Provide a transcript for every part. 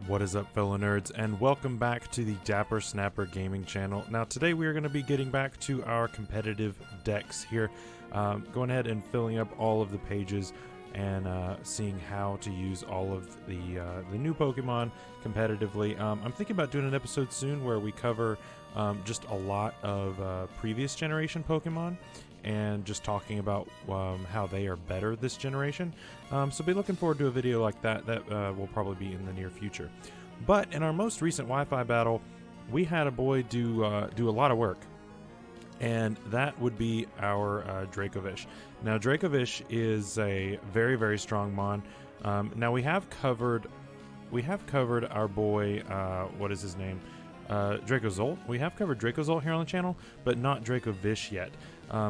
What is up, fellow nerds, and welcome back to the Dapper Snapper Gaming channel. Now today we are going to be getting back to our competitive decks here, going ahead and filling up all of the pages and seeing how to use all of the new Pokemon competitively. I'm thinking about doing an episode soon where we cover just a lot of previous generation Pokemon and just talking about how they are better this generation. So be looking forward to a video like that. That will probably be in the near future. But in our most recent Wi-Fi battle, we had a boy do a lot of work, and that would be our Dracovish. Now Dracovish is a very, very strong mon. Now we have covered our boy, what is his name? Dracozolt. We have covered Dracozolt here on the channel, but not Dracovish yet.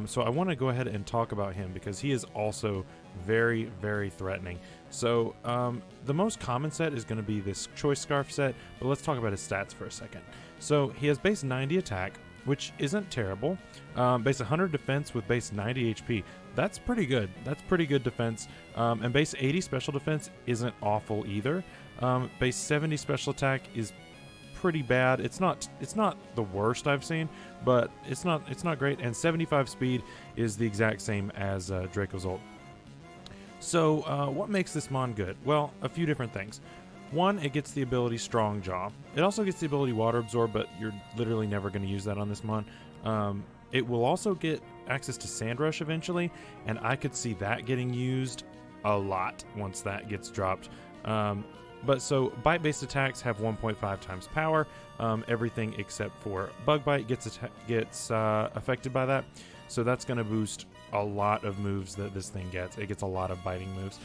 So I want to go ahead and talk about him because he is also very, very threatening. So the most common set is going to be this Choice Scarf set, but let's talk about his stats for a second. So he has base 90 attack, which isn't terrible. Base 100 defense with base 90 HP. That's pretty good. That's pretty good defense. And base 80 special defense isn't awful either. Base 70 special attack is pretty bad. It's not the worst I've seen, but it's not great. And 75 speed is the exact same as Dracozolt. So what makes this mon good? Well, a few different things. One, it gets the ability Strong Jaw. It also gets the ability Water Absorb, but you're literally never going to use that on this mon. It will also get access to Sand Rush eventually, and I could see that getting used a lot once that gets dropped. But so bite-based attacks have 1.5 times power. Everything except for Bug Bite gets affected by that. So that's going to boost a lot of moves that this thing gets. It gets a lot of biting moves.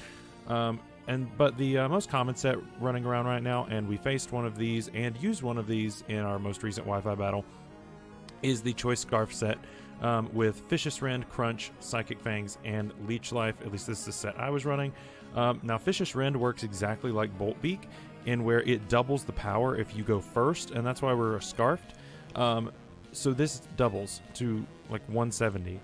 But the most common set running around right now, and we faced one of these and used one of these in our most recent Wi-Fi battle, is the Choice Scarf set with Vicious Rend, Crunch, Psychic Fangs, and Leech Life. At least this is the set I was running. Now, Vicious Rend works exactly like Bolt Beak, in where it doubles the power if you go first, and that's why we're scarfed. So this doubles to like 170.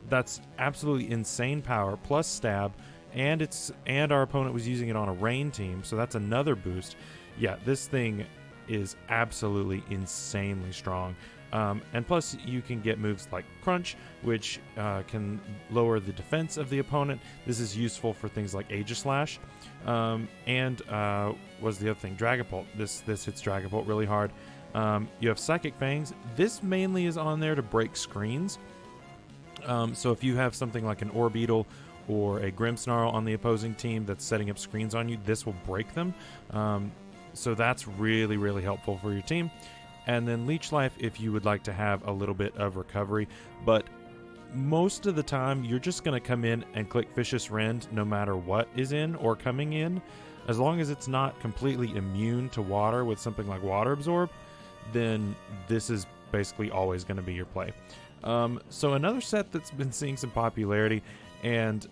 That's absolutely insane power, plus stab, and our opponent was using it on a rain team, so that's another boost. Yeah, this thing is absolutely insanely strong. And plus you can get moves like Crunch, which can lower the defense of the opponent. This is useful for things like Aegislash. And was the other thing, Dragapult. This hits Dragapult really hard. You have Psychic Fangs. This mainly is on there to break screens. So if you have something like an Orbeetle or a Grimmsnarl on the opposing team that's setting up screens on you, this will break them. So that's really, really helpful for your team. And then Leech Life if you would like to have a little bit of recovery. But most of the time, you're just going to come in and click Vicious Rend no matter what is in or coming in. As long as it's not completely immune to water with something like Water Absorb, then this is basically always going to be your play. So another set that's been seeing some popularity, and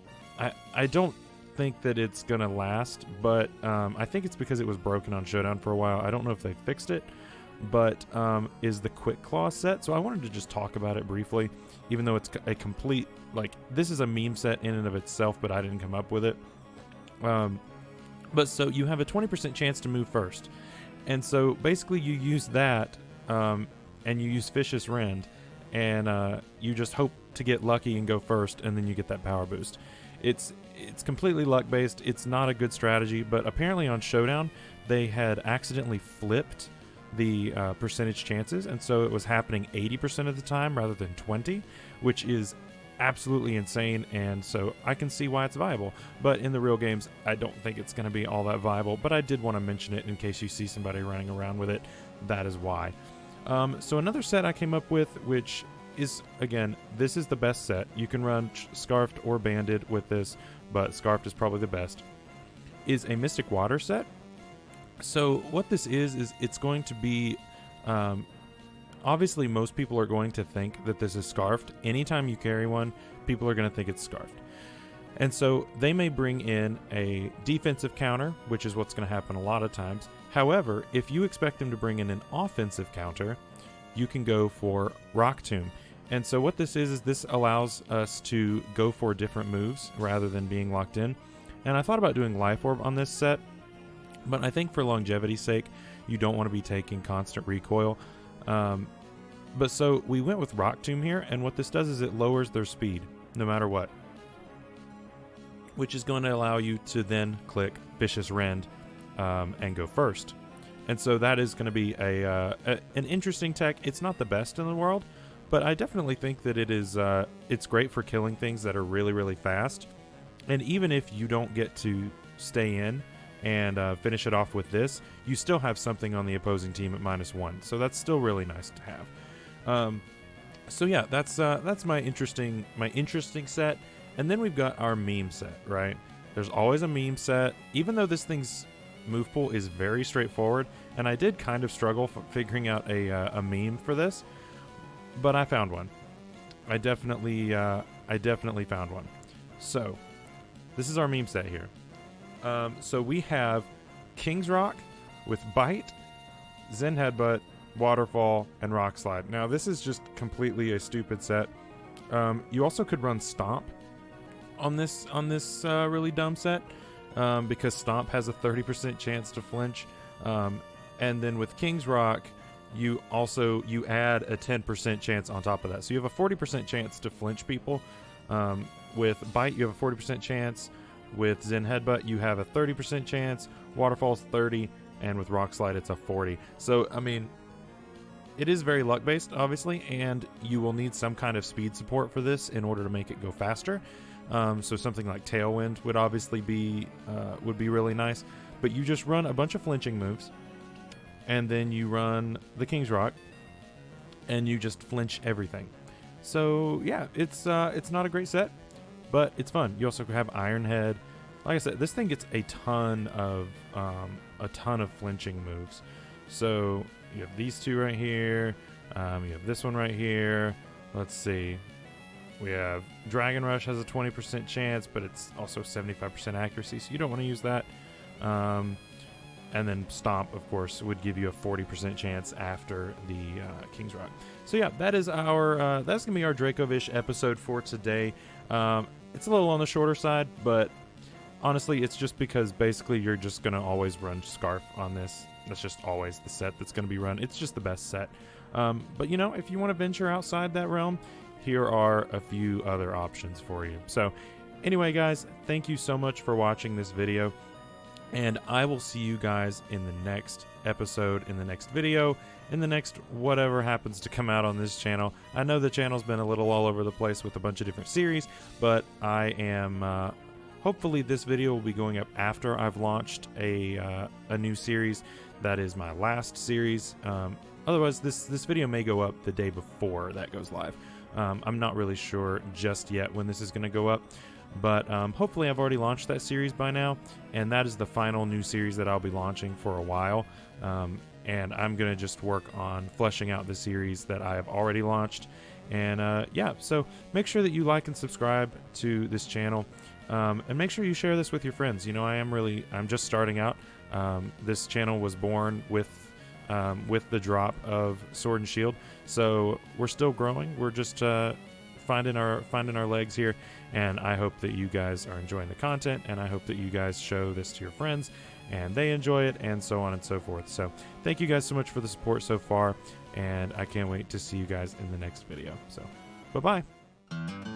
I don't think that it's going to last, but I think it's because it was broken on Showdown for a while. I don't know if they fixed it, but is the Quick Claw set. So I wanted to just talk about it briefly, even though it's a complete, like, this is a meme set in and of itself, but I didn't come up with it. But so you have a 20% chance to move first. And so basically you use that, and you use Vicious Rend, and you just hope to get lucky and go first, and then you get that power boost. It's completely luck-based. It's not a good strategy, but apparently on Showdown, they had accidentally flipped the percentage chances, and so it was happening 80% of the time rather than 20, which is absolutely insane, and so I can see why it's viable. But in the real games, I don't think it's going to be all that viable, but I did want to mention it in case you see somebody running around with it. That is why. So another set I came up with, which is, again, this is the best set. You can run Scarfed or Banded with this, but Scarfed is probably the best, is a Mystic Water set. So what this is it's going to be, obviously most people are going to think that this is Scarfed. Anytime you carry one, people are going to think it's Scarfed. And so they may bring in a defensive counter, which is what's going to happen a lot of times. However, if you expect them to bring in an offensive counter, you can go for Rock Tomb. And so what this is this allows us to go for different moves rather than being locked in. And I thought about doing Life Orb on this set, But I think for longevity's sake, you don't want to be taking constant recoil. But so we went with Rock Tomb here, and what this does is it lowers their speed, no matter what. Which is going to allow you to then click Vicious Rend and go first. And so that is going to be an interesting tech. It's not the best in the world, but I definitely think that it is. It's great for killing things that are really, really fast. And even if you don't get to stay in and finish it off with this, you still have something on the opposing team at -1. So that's still really nice to have. So yeah, that's my interesting set. And then we've got our meme set, right? There's always a meme set, even though this thing's move pool is very straightforward, and I did kind of struggle figuring out a meme for this, but I found one. I definitely found one. So this is our meme set here. So we have King's Rock with Bite, Zen Headbutt, Waterfall, and Rock Slide. Now this is just completely a stupid set. You also could run Stomp on this really dumb set. Because Stomp has a 30% chance to flinch, and then with King's Rock, you add a 10% chance on top of that. So you have a 40% chance to flinch people. With Bite, you have a 40% chance. With Zen Headbutt, you have a 30% chance. Waterfall's 30, and with Rock Slide, it's a 40. So I mean, it is very luck based, obviously, and you will need some kind of speed support for this in order to make it go faster. So something like Tailwind would obviously be really nice, but you just run a bunch of flinching moves, and then you run the King's Rock, and you just flinch everything. So yeah, it's not a great set, but it's fun. You also have Iron Head. Like I said, this thing gets a ton of flinching moves. So you have these two right here. You have this one right here. Let's see. We have Dragon Rush has a 20% chance, but it's also 75% accuracy, so you don't want to use that. And then Stomp, of course, would give you a 40% chance after the King's Rock. So yeah, that is that's gonna be our Dracovish episode for today. It's a little on the shorter side, but honestly, it's just because basically you're just gonna always run Scarf on this. That's just always the set that's gonna be run. It's just the best set. But you know, if you want to venture outside that realm, here are a few other options for you. So anyway, guys, thank you so much for watching this video, and I will see you guys in the next episode, in the next video, in the next whatever happens to come out on this channel. I know the channel's been a little all over the place with a bunch of different series, but I am hopefully this video will be going up after I've launched a new series that is my last series. Otherwise, this video may go up the day before that goes live. I'm not really sure just yet when this is going to go up, but hopefully I've already launched that series by now, and that is the final new series that I'll be launching for a while. And I'm going to just work on fleshing out the series that I have already launched. And yeah, so make sure that you like and subscribe to this channel, and make sure you share this with your friends. You know, I'm just starting out. This channel was born with the drop of Sword and Shield, so we're still growing. We're just finding our legs here, and I hope that you guys are enjoying the content, and I hope that you guys show this to your friends and they enjoy it, and so on and so forth. So thank you guys so much for the support so far, and I can't wait to see you guys in the next video. So bye bye.